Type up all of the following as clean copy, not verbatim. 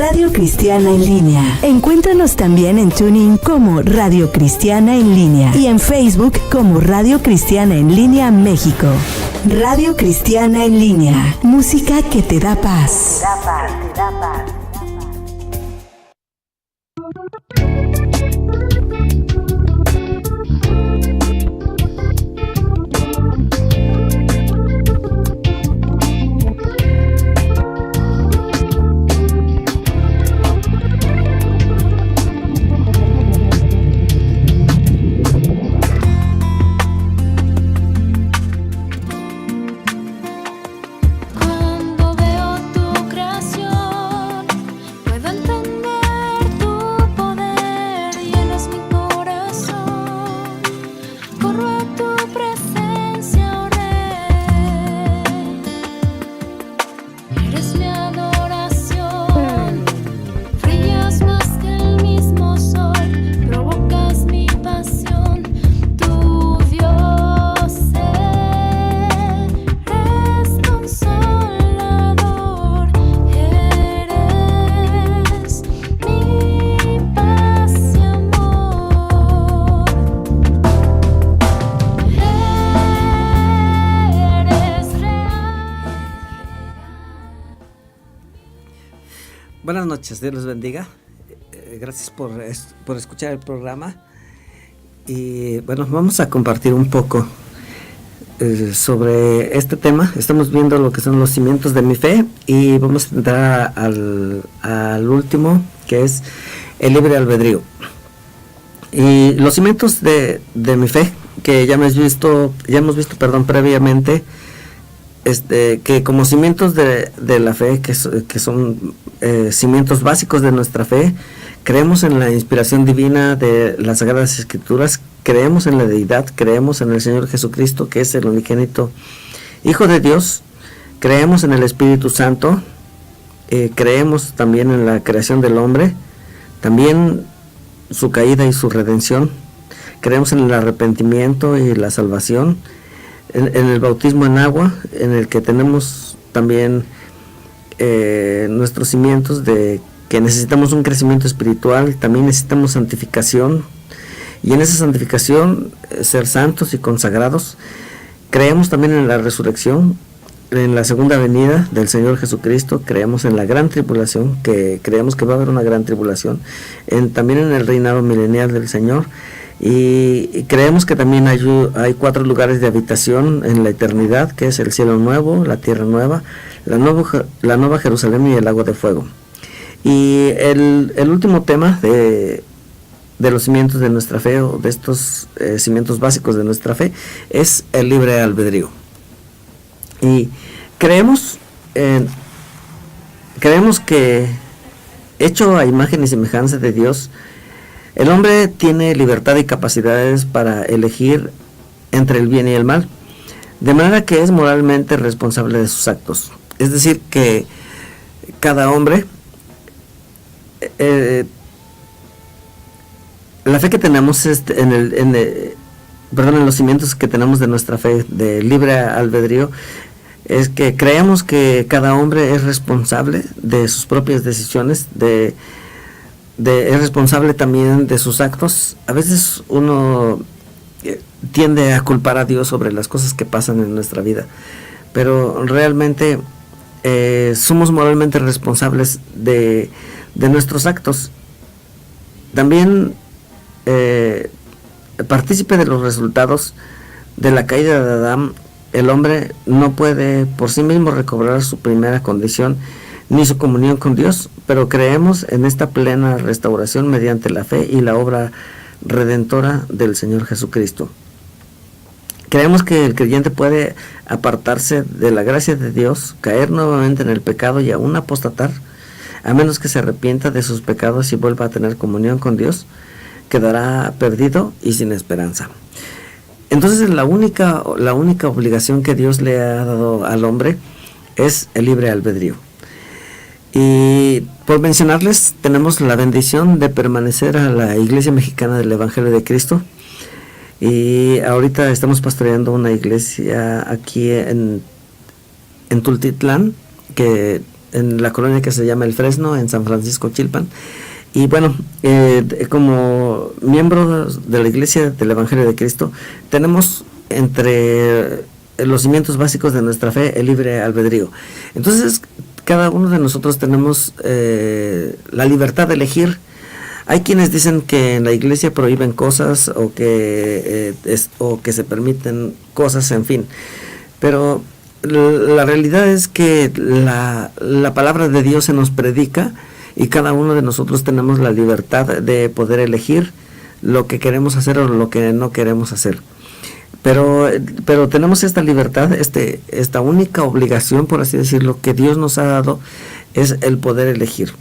Radio Cristiana en Línea. Encuéntranos también en TuneIn como Radio Cristiana en Línea y en Facebook como Radio Cristiana en Línea México. Radio Cristiana en Línea. Música que te da paz. Te da paz. Buenas noches, Dios los bendiga. Gracias por escuchar el programa. Y bueno, vamos a compartir un poco sobre este tema. Estamos viendo lo que son los cimientos de mi fe y vamos a entrar al último, que es el libre albedrío. Y los cimientos de mi fe, que ya hemos visto previamente, que como cimientos de la fe, que son cimientos básicos de nuestra fe, creemos en la inspiración divina de las Sagradas Escrituras, creemos en la deidad, creemos en el Señor Jesucristo, que es el unigénito Hijo de Dios, creemos en el Espíritu Santo, creemos también en la creación del hombre, también su caída y su redención, creemos en el arrepentimiento y la salvación, en el bautismo en agua, en el que tenemos también nuestros cimientos de que necesitamos un crecimiento espiritual, también necesitamos santificación, y en esa santificación ser santos y consagrados. Creemos también en la resurrección, en la segunda venida del Señor Jesucristo, creemos en la gran tribulación, que creemos que va a haber una gran tribulación, también en el reinado milenial del Señor. Y creemos que también hay 4 lugares de habitación en la eternidad, que es el cielo nuevo, la tierra nueva, la nueva Jerusalén y el lago de fuego. Y el último tema de los cimientos de nuestra fe, o de estos cimientos básicos de nuestra fe, es el libre albedrío. Y creemos que, hecho a imagen y semejanza de Dios, el hombre tiene libertad y capacidades para elegir entre el bien y el mal, de manera que es moralmente responsable de sus actos. Es decir, que cada hombre, la fe que tenemos en los cimientos que tenemos de nuestra fe de libre albedrío, es que creemos que cada hombre es responsable de sus propias decisiones, es responsable también de sus actos. A veces uno tiende a culpar a Dios sobre las cosas que pasan en nuestra vida, pero realmente somos moralmente responsables de nuestros actos. También partícipe de los resultados de la caída de Adán, el hombre no puede por sí mismo recobrar su primera condición ni su comunión con Dios, pero creemos en esta plena restauración mediante la fe y la obra redentora del Señor Jesucristo. Creemos que el creyente puede apartarse de la gracia de Dios, caer nuevamente en el pecado y aún apostatar, a menos que se arrepienta de sus pecados y vuelva a tener comunión con Dios, quedará perdido y sin esperanza. Entonces la única obligación que Dios le ha dado al hombre es el libre albedrío. Y por mencionarles, tenemos la bendición de permanecer a la Iglesia Mexicana del Evangelio de Cristo, y ahorita estamos pastoreando una iglesia aquí en Tultitlán, que en la colonia que se llama El Fresno, en San Francisco Chilpan. Y bueno, como miembros de la Iglesia del Evangelio de Cristo, tenemos entre los cimientos básicos de nuestra fe el libre albedrío. Entonces, cada uno de nosotros tenemos la libertad de elegir. Hay quienes dicen que en la iglesia prohíben cosas o que se permiten cosas, en fin. Pero la realidad es que la palabra de Dios se nos predica y cada uno de nosotros tenemos la libertad de poder elegir lo que queremos hacer o lo que no queremos hacer. Pero tenemos esta libertad, esta única obligación, por así decirlo, que Dios nos ha dado, es el poder elegir.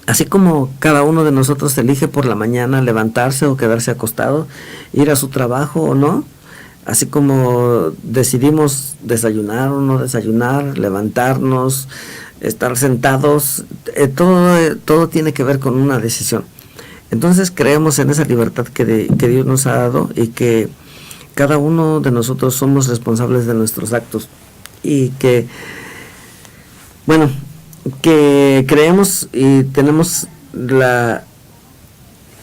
Así como cada uno de nosotros elige por la mañana levantarse o quedarse acostado, ir a su trabajo o no, así como decidimos desayunar o no desayunar, levantarnos, estar sentados, todo tiene que ver con una decisión. Entonces creemos en esa libertad que Dios nos ha dado y que cada uno de nosotros somos responsables de nuestros actos y que, bueno, que creemos y tenemos en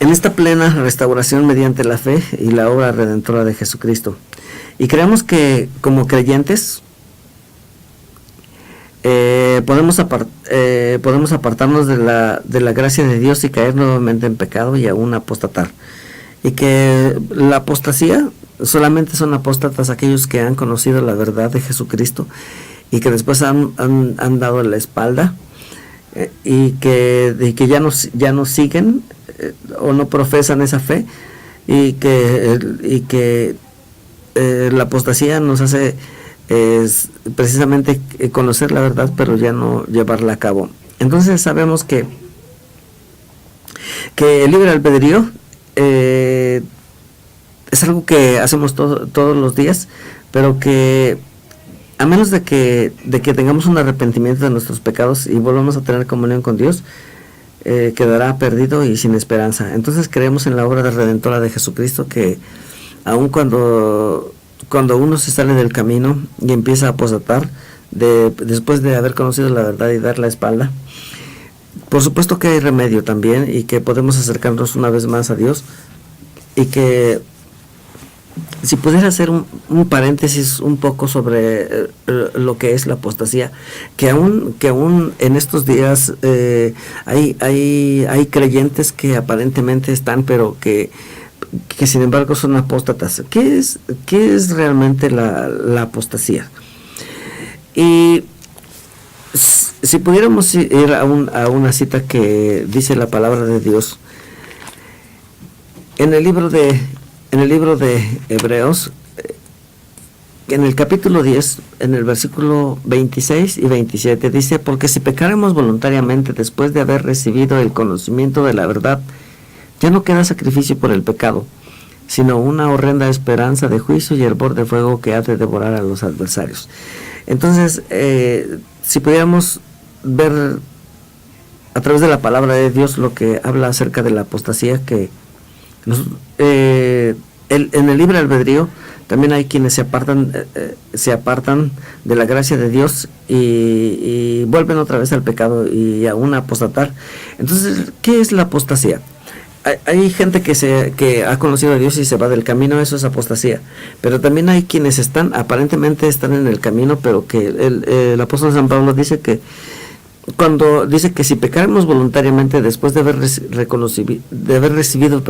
esta plena restauración mediante la fe y la obra redentora de Jesucristo. Y creemos que como creyentes podemos apartarnos de la gracia de Dios y caer nuevamente en pecado y aún apostatar. Y que la apostasía solamente son apóstatas aquellos que han conocido la verdad de Jesucristo y que después han dado la espalda y que ya no siguen o no profesan esa fe y que la apostasía nos hace precisamente conocer la verdad pero ya no llevarla a cabo. Entonces sabemos que el libre albedrío es algo que hacemos todos los días, pero que a menos de que tengamos un arrepentimiento de nuestros pecados y volvamos a tener comunión con Dios, quedará perdido y sin esperanza. Entonces creemos en la obra de redentora de Jesucristo, que aun cuando uno se sale del camino y empieza a apostatar después de haber conocido la verdad y dar la espalda, por supuesto que hay remedio también y que podemos acercarnos una vez más a Dios. Y que si pudiera hacer un paréntesis un poco sobre lo que es la apostasía, que aún en estos días hay creyentes que aparentemente están, pero que sin embargo son apóstatas. ¿Qué es realmente la apostasía? Y si pudiéramos ir a una cita que dice la palabra de Dios en el libro de Hebreos, en el capítulo 10, en el versículo 26 y 27, dice: porque si pecaremos voluntariamente después de haber recibido el conocimiento de la verdad, ya no queda sacrificio por el pecado, sino una horrenda esperanza de juicio y hervor de fuego que ha de devorar a los adversarios. Entonces, si pudiéramos ver a través de la palabra de Dios lo que habla acerca de la apostasía, que en el libre albedrío también hay quienes se apartan de la gracia de Dios y vuelven otra vez al pecado y aún a apostatar. Entonces, ¿qué es la apostasía? Hay gente que ha conocido a Dios y se va del camino, eso es apostasía. Pero también hay quienes aparentemente están en el camino, pero que el apóstol San Pablo dice que cuando dice que si pecáramos voluntariamente después de haber recibido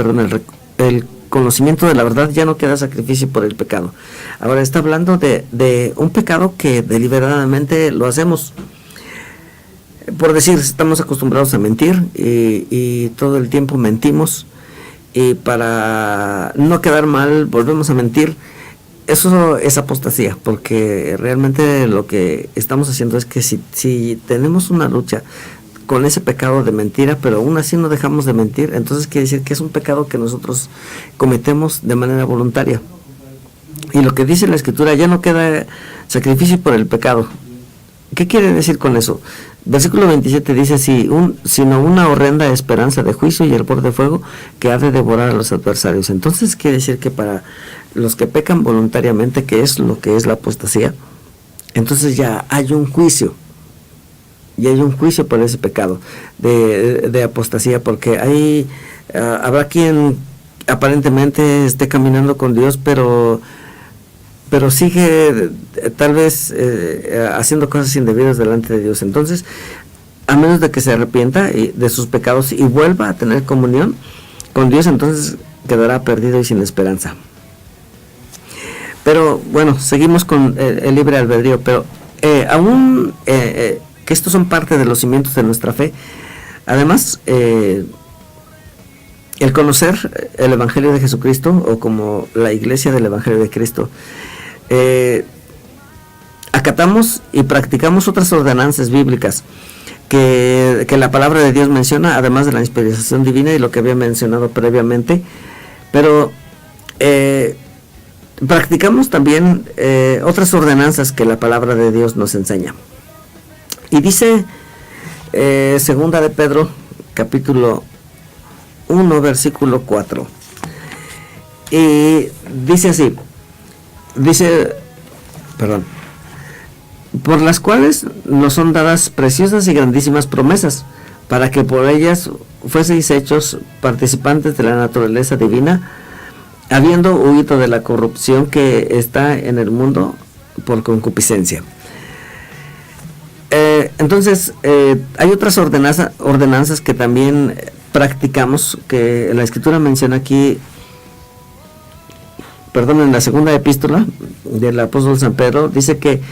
el conocimiento de la verdad, ya no queda sacrificio por el pecado. Ahora está hablando de un pecado que deliberadamente lo hacemos. Por decir, estamos acostumbrados a mentir y todo el tiempo mentimos, y para no quedar mal volvemos a mentir. Eso es apostasía, porque realmente lo que estamos haciendo es que si tenemos una lucha con ese pecado de mentira, pero aún así no dejamos de mentir, entonces quiere decir que es un pecado que nosotros cometemos de manera voluntaria. Y lo que dice la Escritura: ya no queda sacrificio por el pecado. ¿Qué quiere decir con eso? Versículo 27 dice: sino una horrenda esperanza de juicio y hervor de fuego que ha de devorar a los adversarios. Entonces quiere decir que para los que pecan voluntariamente, que es lo que es la apostasía, entonces ya hay un juicio. y hay un juicio por ese pecado de apostasía, porque habrá quien aparentemente esté caminando con Dios, pero sigue tal vez haciendo cosas indebidas delante de Dios. Entonces, a menos de que se arrepienta de sus pecados y vuelva a tener comunión con Dios, entonces quedará perdido y sin esperanza. Pero bueno, seguimos con el libre albedrío, pero aún que estos son parte de los cimientos de nuestra fe. Además, el conocer el Evangelio de Jesucristo, o como la Iglesia del Evangelio de Cristo, acatamos y practicamos otras ordenanzas bíblicas que la palabra de Dios menciona, además de la inspiración divina y lo que había mencionado previamente, pero practicamos también otras ordenanzas que la palabra de Dios nos enseña. Y dice segunda de Pedro, capítulo 1, versículo 4, y dice así, por las cuales nos son dadas preciosas y grandísimas promesas, para que por ellas fueseis hechos participantes de la naturaleza divina, habiendo huido de la corrupción que está en el mundo por concupiscencia. Entonces, hay otras ordenanzas que también practicamos, que la Escritura menciona aquí, en la segunda epístola del apóstol San Pedro, dice que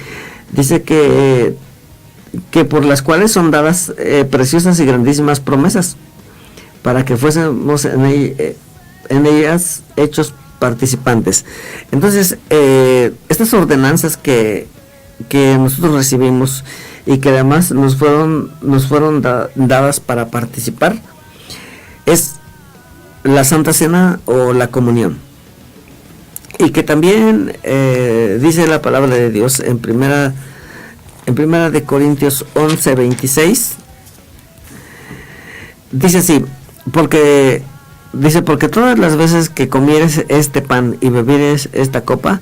por las cuales son dadas preciosas y grandísimas promesas, para que fuésemos en ellas hechos participantes. Entonces, estas ordenanzas que nosotros recibimos y que además nos fueron dadas para participar, es la Santa Cena o la comunión. Y que también dice la palabra de Dios en primera de Corintios 11:26, dice así, porque todas las veces que comieres este pan y bebieres esta copa,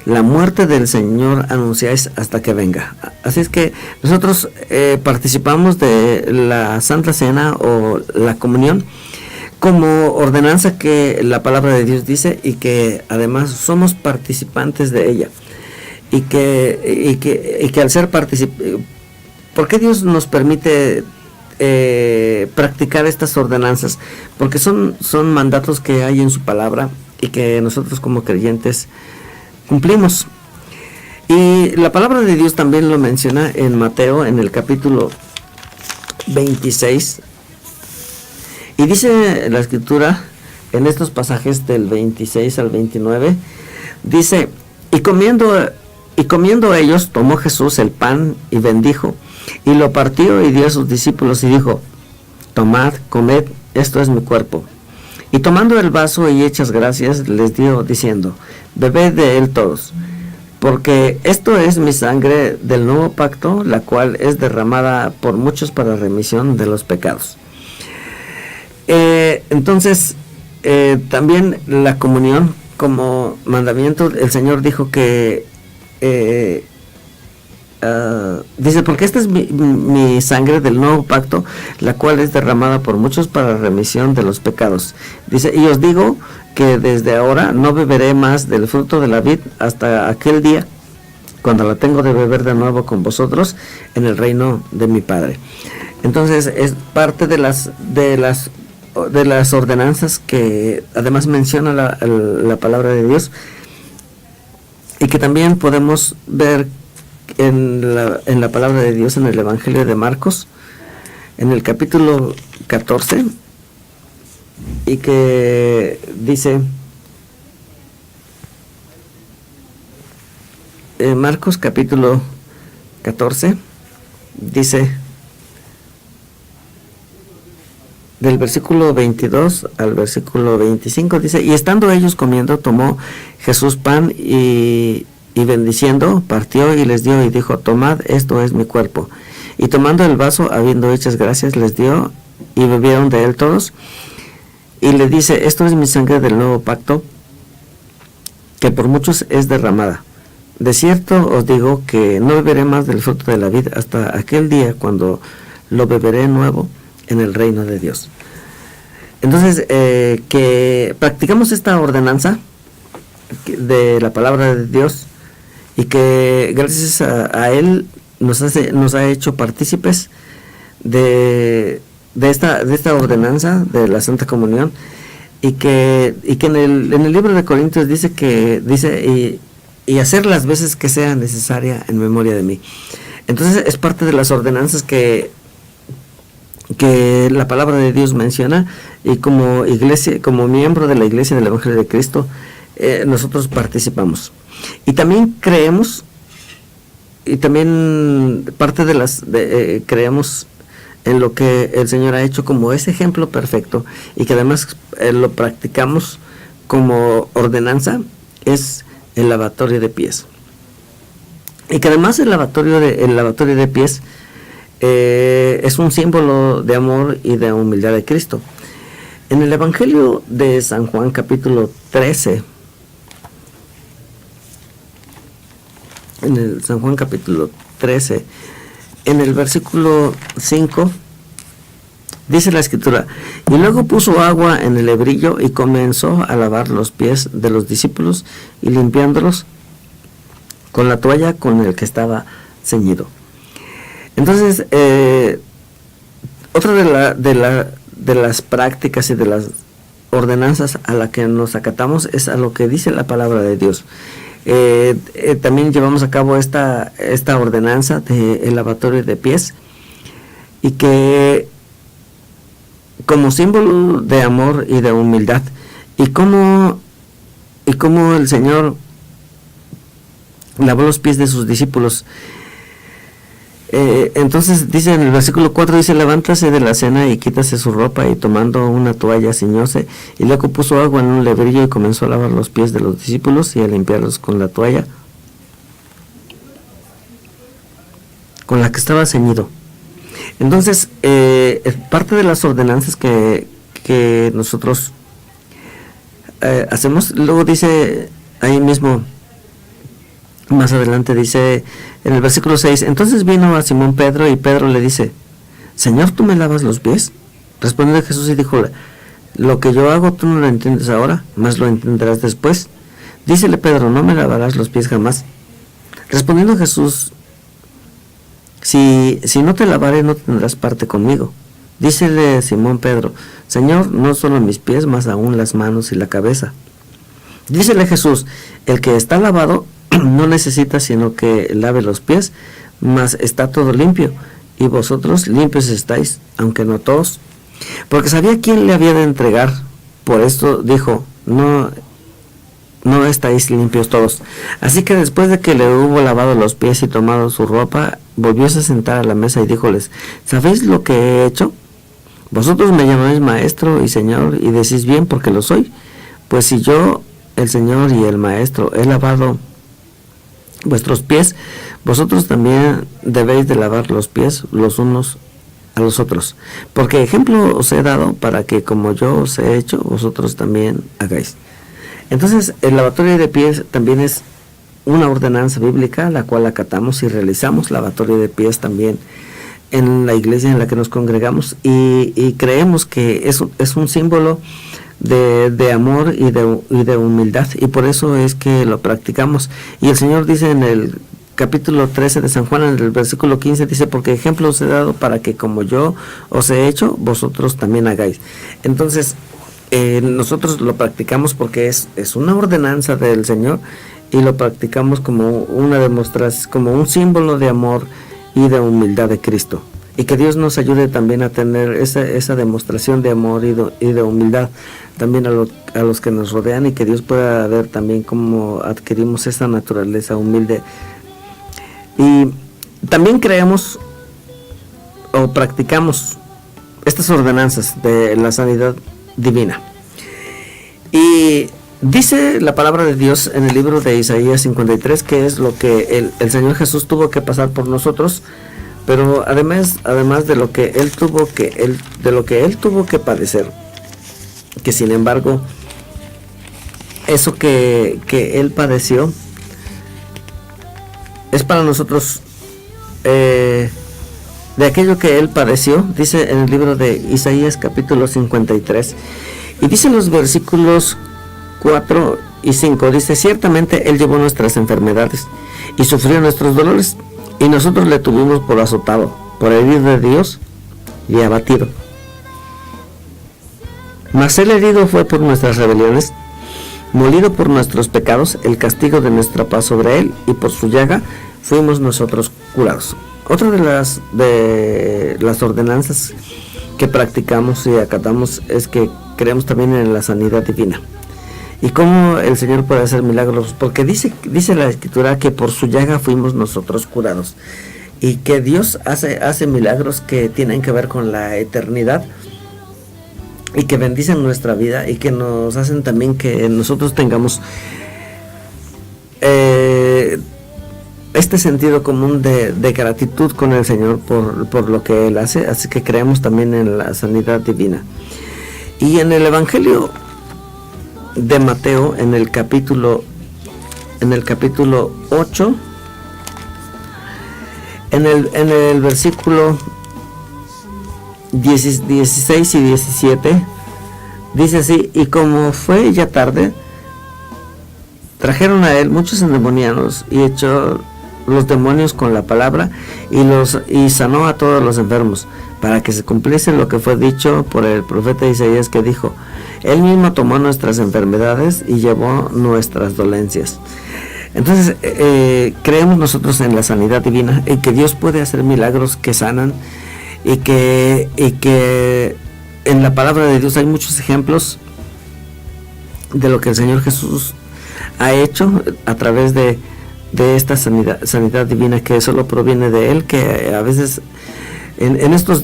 la muerte del Señor anunciáis hasta que venga. Así es que nosotros participamos de la Santa Cena o la comunión como ordenanza que la palabra de Dios dice, y que además somos participantes de ella, y que al ser participantes, ¿por qué Dios nos permite practicar estas ordenanzas? Porque son mandatos que hay en su palabra y que nosotros como creyentes cumplimos. Y la palabra de Dios también lo menciona en Mateo, en el capítulo 26, y dice la Escritura en estos pasajes del 26 al 29, dice, y comiendo ellos, tomó Jesús el pan y bendijo, y lo partió y dio a sus discípulos y dijo, tomad, comed, esto es mi cuerpo. Y tomando el vaso y hechas gracias, les dio diciendo, bebed de él todos, porque esto es mi sangre del nuevo pacto, la cual es derramada por muchos para remisión de los pecados. Entonces, también la comunión como mandamiento, el Señor dijo que dice, porque esta es mi sangre del nuevo pacto, la cual es derramada por muchos para remisión de los pecados. Dice, y os digo que desde ahora no beberé más del fruto de la vid hasta aquel día cuando la tengo de beber de nuevo con vosotros en el reino de mi Padre. Entonces es parte de las ordenanzas que además menciona la palabra de Dios, y que también podemos ver en la palabra de Dios en el Evangelio de Marcos, en el capítulo 14, y que dice, Marcos capítulo 14, dice, del versículo 22 al versículo 25, dice, y estando ellos comiendo, tomó Jesús pan y bendiciendo, partió y les dio y dijo, tomad, esto es mi cuerpo. Y tomando el vaso, habiendo hechas gracias, les dio y bebieron de él todos. Y le dice, esto es mi sangre del nuevo pacto, que por muchos es derramada De cierto os digo que no beberé más del fruto de la vid hasta aquel día cuando lo beberé nuevo en el reino de Dios. Entonces, que practicamos esta ordenanza de la palabra de Dios y que gracias a Él nos ha hecho partícipes de esta ordenanza de la Santa Comunión, y que en el libro de Corintios dice y hacer las veces que sea necesaria en memoria de mí. Entonces es parte de las ordenanzas que la palabra de Dios menciona, y como iglesia, como miembro de la Iglesia del Evangelio de Cristo, nosotros participamos. Y también creemos, y también parte de creemos en lo que el Señor ha hecho como ese ejemplo perfecto, y que además lo practicamos como ordenanza, es el lavatorio de pies. Y que además el lavatorio de pies es un símbolo de amor y de humildad de Cristo. En el Evangelio de San Juan capítulo 13, San Juan capítulo 13, en el versículo 5, dice la Escritura: y luego puso agua en el hebrillo y comenzó a lavar los pies de los discípulos, y limpiándolos con la toalla con el que estaba ceñido. Entonces, otra de las prácticas y de las ordenanzas a la que nos acatamos es a lo que dice la palabra de Dios. También llevamos a cabo esta ordenanza del lavatorio de pies, y que como símbolo de amor y de humildad, y como el Señor lavó los pies de sus discípulos. Entonces dice en el versículo 4, dice: levántase de la cena y quítase su ropa, y tomando una toalla ciñóse, y luego puso agua en un lebrillo y comenzó a lavar los pies de los discípulos y a limpiarlos con la toalla con la que estaba ceñido. Entonces, parte de las ordenanzas que nosotros hacemos, luego dice ahí mismo, más adelante dice en el versículo 6, entonces vino a Simón Pedro, y Pedro le dice: Señor, ¿tú me lavas los pies? Respondió Jesús y dijo: lo que yo hago tú no lo entiendes ahora, mas lo entenderás después. Dícele Pedro: no me lavarás los pies jamás. Respondiendo Jesús: si no te lavaré, no tendrás parte conmigo. Dícele Simón Pedro: Señor, no solo mis pies, mas aún las manos y la cabeza. Dícele Jesús: el que está lavado no necesita sino que lave los pies, mas está todo limpio, y vosotros limpios estáis, aunque no todos. Porque sabía quién le había de entregar, por esto dijo: no estáis limpios todos. Así que después de que le hubo lavado los pies y tomado su ropa, volvióse a sentar a la mesa y díjoles: ¿sabéis lo que he hecho? Vosotros me llamáis maestro y señor, y decís bien, porque lo soy. Pues si yo, el Señor y el maestro, he lavado vuestros pies, vosotros también debéis de lavar los pies los unos a los otros, porque ejemplo os he dado para que como yo os he hecho, vosotros también hagáis. Entonces, el lavatorio de pies también es una ordenanza bíblica, la cual acatamos y realizamos lavatorio de pies también en la iglesia en la que nos congregamos, y creemos que es un símbolo de amor y de humildad, y por eso es que lo practicamos. Y el Señor dice en el capítulo 13 de San Juan, en el versículo 15, dice: porque ejemplo os he dado para que como yo os he hecho, vosotros también hagáis. Entonces, nosotros lo practicamos porque es una ordenanza del Señor, y lo practicamos como una demostración, como un símbolo de amor y de humildad de Cristo. Y que Dios nos ayude también a tener esa demostración de amor y de humildad también a los que nos rodean, y que Dios pueda ver también cómo adquirimos esa naturaleza humilde. Y también creemos o practicamos estas ordenanzas de la sanidad divina. Y dice la palabra de Dios en el libro de Isaías 53 que es lo que el Señor Jesús tuvo que pasar por nosotros, pero además de lo que él tuvo que padecer, que sin embargo eso que él padeció es para nosotros de aquello que Él padeció, dice en el libro de Isaías capítulo 53, y dice en los versículos 4 y 5, dice: ciertamente Él llevó nuestras enfermedades y sufrió nuestros dolores, y nosotros le tuvimos por azotado, por herido de Dios y abatido. Mas Él herido fue por nuestras rebeliones, molido por nuestros pecados, el castigo de nuestra paz sobre Él, y por su llaga fuimos nosotros curados. Otra de las ordenanzas que practicamos y acatamos es que creemos también en la sanidad divina. ¿Y cómo el Señor puede hacer milagros? Porque dice la Escritura que por su llaga fuimos nosotros curados, y que Dios hace milagros que tienen que ver con la eternidad y que bendicen nuestra vida y que nos hacen también que nosotros tengamos este sentido común de gratitud con el Señor por lo que Él hace. Así que creemos también en la sanidad divina. Y en el Evangelio de Mateo, en el capítulo 8, en el versículo 16 y 17, dice así: y como fue ya tarde, trajeron a Él muchos endemoniados, y echó los demonios con la palabra, y sanó a todos los enfermos, para que se cumpliese lo que fue dicho por el profeta Isaías, que dijo: Él mismo tomó nuestras enfermedades y llevó nuestras dolencias. Entonces creemos nosotros en la sanidad divina, en que Dios puede hacer milagros que sanan, y que en la palabra de Dios hay muchos ejemplos de lo que el Señor Jesús ha hecho a través de esta sanidad divina que solo proviene de Él, que a veces en estos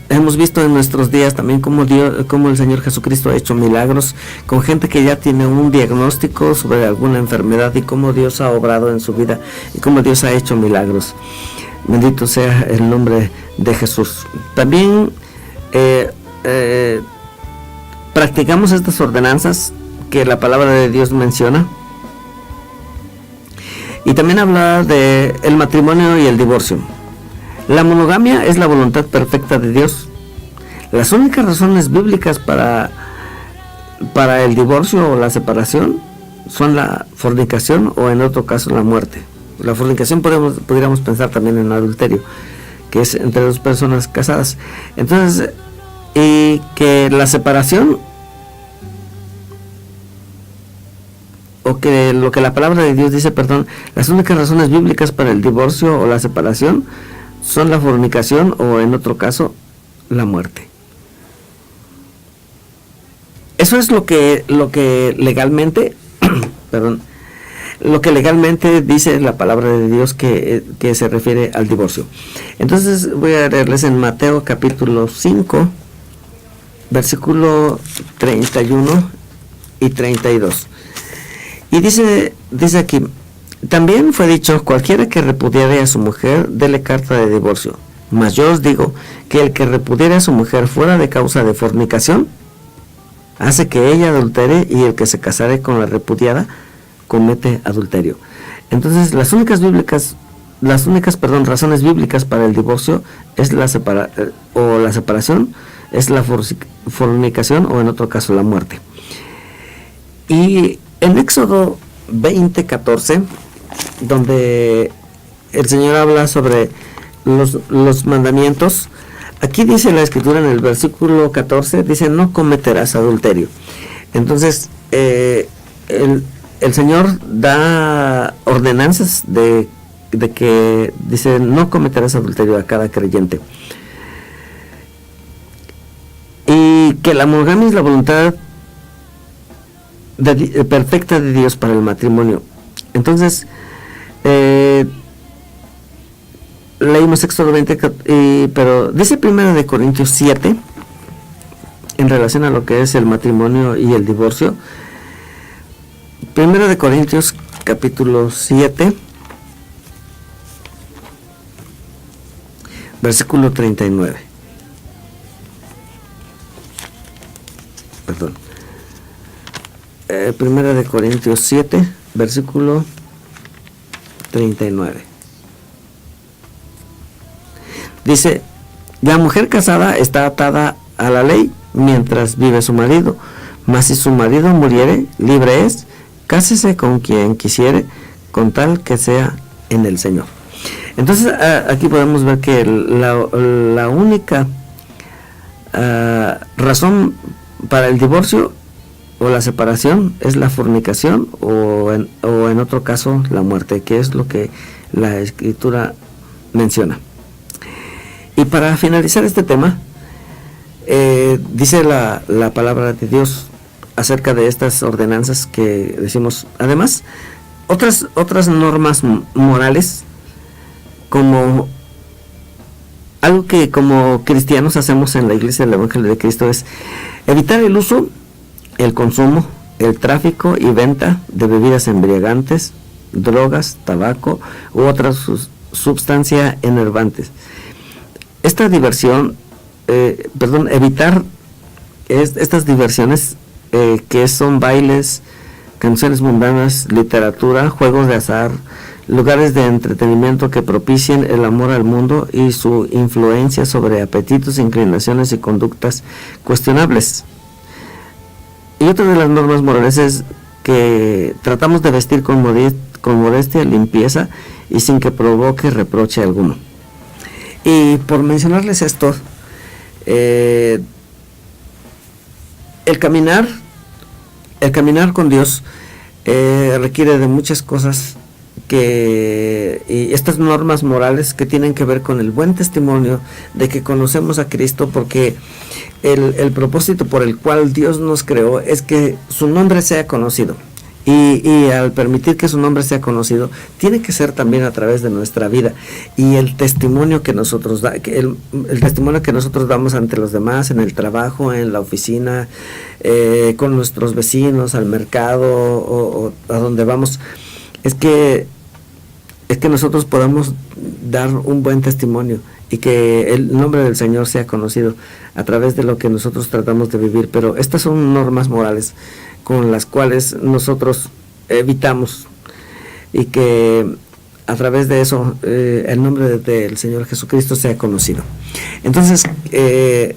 hemos visto en nuestros días también cómo el Señor Jesucristo ha hecho milagros con gente que ya tiene un diagnóstico sobre alguna enfermedad, y cómo Dios ha obrado en su vida y cómo Dios ha hecho milagros. Bendito sea el nombre de Jesús. También practicamos estas ordenanzas que la palabra de Dios menciona, y también habla de el matrimonio y el divorcio. La monogamia es la voluntad perfecta de Dios. Las únicas razones bíblicas para el divorcio o la separación son la fornicación, o en otro caso la muerte. La fornicación podríamos pensar también en adulterio, que es entre dos personas casadas. Entonces, y que la separación, o que lo que la palabra de Dios dice, las únicas razones bíblicas para el divorcio o la separación son la fornicación, o en otro caso la muerte. Eso es lo que legalmente lo que legalmente dice la palabra de Dios que se refiere al divorcio. Entonces voy a leerles en Mateo capítulo 5, versículo 31 y 32. Y dice aquí: también fue dicho: cualquiera que repudiare a su mujer, dele carta de divorcio. Mas yo os digo que el que repudiare a su mujer fuera de causa de fornicación, hace que ella adultere, y el que se casare con la repudiada comete adulterio. Entonces, las únicas razones bíblicas para el divorcio es la separación, es la fornicación, o en otro caso la muerte. Y en Éxodo 20:14, donde el Señor habla sobre los mandamientos, aquí dice la Escritura en el versículo 14, dice: no cometerás adulterio. Entonces el Señor da ordenanzas de que dice: no cometerás adulterio a cada creyente, y que la monogamia es la voluntad perfecta de Dios para el matrimonio. Entonces leímos Éxodo 20, pero dice 1 de Corintios 7 en relación a lo que es el matrimonio y el divorcio. 1 de Corintios capítulo 7, versículo 39. Perdón. 1 de Corintios 7, versículo 39. Dice: la mujer casada está atada a la ley mientras vive su marido, mas si su marido muriere, libre es, cásese con quien quisiere, con tal que sea en el Señor. Entonces aquí podemos ver que la única razón para el divorcio o la separación es la fornicación o en otro caso la muerte, que es lo que la Escritura menciona. Y para finalizar este tema, dice la palabra de Dios acerca de estas ordenanzas que decimos. Además, otras normas morales, como algo que como cristianos hacemos en la Iglesia del Evangelio de Cristo, es evitar el uso, el consumo, el tráfico y venta de bebidas embriagantes, drogas, tabaco u otras sustancias enervantes. Esta diversión, evitar estas diversiones que son bailes, canciones mundanas, literatura, juegos de azar, lugares de entretenimiento que propicien el amor al mundo y su influencia sobre apetitos, inclinaciones y conductas cuestionables. Y otra de las normas morales es que tratamos de vestir con modestia, limpieza y sin que provoque reproche alguno. Y por mencionarles esto, el caminar con Dios requiere de muchas cosas, y estas normas morales que tienen que ver con el buen testimonio de que conocemos a Cristo, porque el propósito por el cual Dios nos creó es que su nombre sea conocido. Y al permitir que su nombre sea conocido, tiene que ser también a través de nuestra vida y el testimonio que nosotros el testimonio que nosotros damos ante los demás, en el trabajo, en la oficina, con nuestros vecinos, al mercado o a donde vamos, es que nosotros podamos dar un buen testimonio y que el nombre del Señor sea conocido a través de lo que nosotros tratamos de vivir. Pero estas son normas morales con las cuales nosotros evitamos, y que a través de eso el nombre del Señor Jesucristo sea conocido. Entonces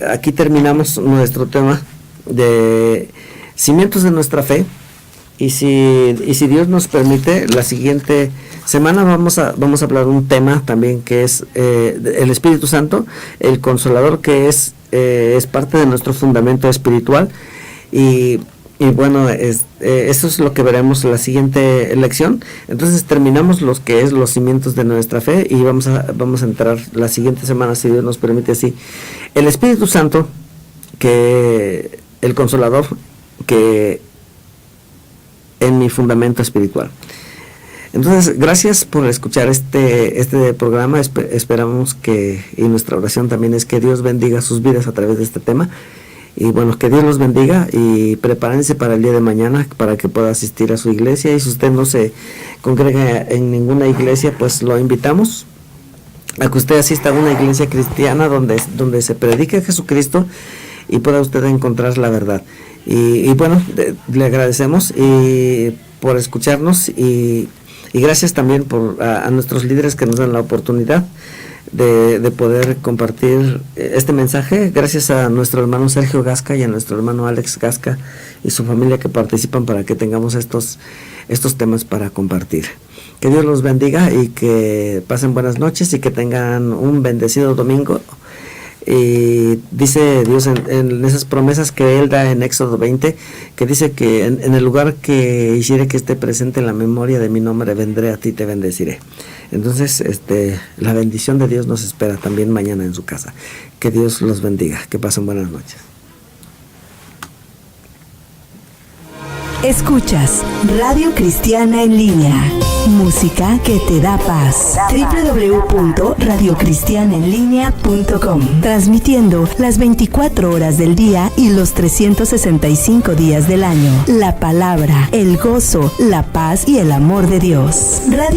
aquí terminamos nuestro tema de cimientos de nuestra fe, y si Dios nos permite, la siguiente semana vamos a hablar de un tema también que es el Espíritu Santo, el Consolador, que es parte de nuestro fundamento espiritual. Y bueno, eso es lo que veremos en la siguiente lección. Entonces terminamos los cimientos de nuestra fe, y vamos a entrar la siguiente semana, si Dios nos permite, así. El Espíritu Santo, que el Consolador, que en mi fundamento espiritual. Entonces, gracias por escuchar este programa. Esperamos y nuestra oración también es que Dios bendiga sus vidas a través de este tema. Y bueno, que Dios los bendiga, y prepárense para el día de mañana para que pueda asistir a su iglesia. Y si usted no se congrega en ninguna iglesia, pues lo invitamos a que usted asista a una iglesia cristiana donde se predique a Jesucristo y pueda usted encontrar la verdad. Y bueno, le agradecemos por escucharnos, y gracias también a nuestros líderes que nos dan la oportunidad de poder compartir este mensaje. Gracias a nuestro hermano Sergio Gasca y a nuestro hermano Alex Gasca y su familia, que participan para que tengamos estos temas para compartir. Que Dios los bendiga y que pasen buenas noches y que tengan un bendecido domingo. Y dice Dios en esas promesas que Él da en Éxodo 20, que dice que en el lugar que hiciere que esté presente en la memoria de mi nombre, vendré a ti, te bendeciré. Entonces la bendición de Dios nos espera también mañana en su casa. Que Dios los bendiga, que pasen buenas noches. Escuchas Radio Cristiana en Línea, música que te da paz. www.radiocristianaenlinea.com, transmitiendo las 24 horas del día y los 365 días del año. La palabra, el gozo, la paz y el amor de Dios. Radio